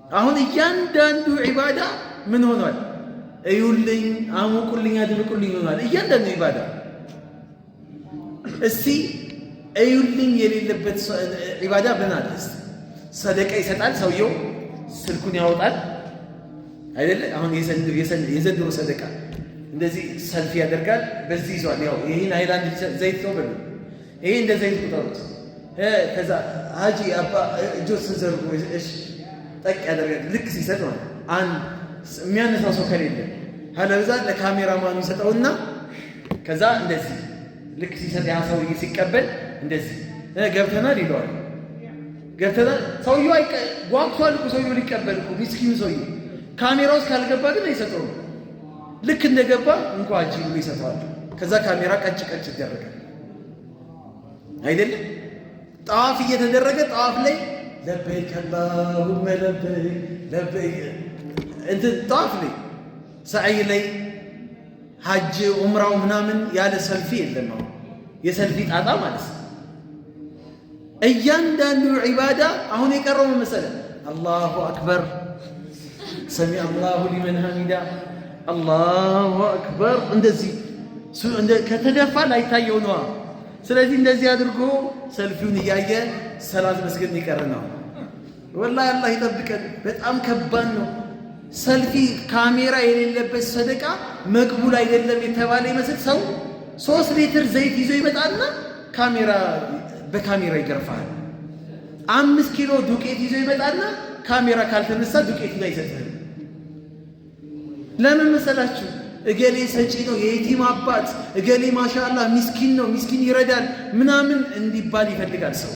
አሁን እያንዳንዱ ዒባዳ ምን ሆኗል? እዩልኝ፣ አሙቁልኝ፣ አድምቁልኝ ሆኗል እያንዳንዱ ዒባዳ። እስቲ እዩልኝ የሌለበት ዒባዳ ምን አለ? ሰደቃ ይሰጣል ሰውየው፣ ስልኩን ያወጣል አይደለ? አሁን የዘንድሮ ሰደቃ እንደዚህ ሰልፊ ያደርጋል፣ በዚህ ይዟል። ያው ይህን ሃይላንድ ዘይት ነው በሉ፣ ይሄ እንደ ዘይት ቁጠሩት። ከዛ ሀጂ አባ እጆች ስንዘርጉ እሺ ጠቅ ያደርጋል። ልክ ሲሰጥ ነው አንድ የሚያነሳው ሰው ከሌለ ሀለብዛ ለካሜራማኑ ይሰጠውና ከዛ እንደዚህ ልክ ሲሰጥ ያ ሰውዬ ሲቀበል እንደዚህ ገብተናል ይለዋል። ገብተናል ሰውዬው ጓጉቷል እኮ ሰውዬው ሊቀበል እኮ ሚስኪኑ ሰውዬው። ካሜራ ውስጥ ካልገባ ግን አይሰጠውም። ልክ እንደገባ እንኳ እጅ ብሎ ይሰጠዋል። ከዛ ካሜራ ቀጭ ቀጭ ይደረጋል አይደለም? ጠዋፍ እየተደረገ ጠዋፍ ላይ ለበይክ አላሁመ ለበይክ ለበይክ እንትን ጠዋፍ ላይ ሰዓይ ላይ ሐጅ ዑምራው ምናምን ያለ ሰልፊ የለም። አሁን የሰልፊ ጣጣ ማለት ነው። እያንዳንዱ ዒባዳ አሁን የቀረው መሰለህ አላሁ አክበር ሰሚዐ አላሁ ሊመን ሐሚዳ አላሁ አክበር እንደዚህ ከተደፋ ላይታየው ነዋ። ስለዚህ እንደዚህ አድርጎ ሰልፊውን እያየ ሰላት መስገድ ይቀር ነው። ወላሂ አላህ ይጠብቀን። በጣም ከባድ ነው። ሰልፊ ካሜራ የሌለበት ሰደቃ መቅቡል አይደለም የተባለ ይመስል ሰው 3 ሊትር ዘይት ይዞ ይመጣና በካሜራ ይገርፋል። 5 ኪሎ ዱቄት ይዞ ይመጣና ካሜራ ካልተነሳ ዱቄቱን አይሰጥህም። ለምን መሰላችሁ? እገሌ ሰጪ ነው፣ የየቲም አባት፣ እገሌ ማሻአላህ ሚስኪን ነው፣ ሚስኪን ይረዳል ምናምን እንዲባል ይፈልጋል ሰው።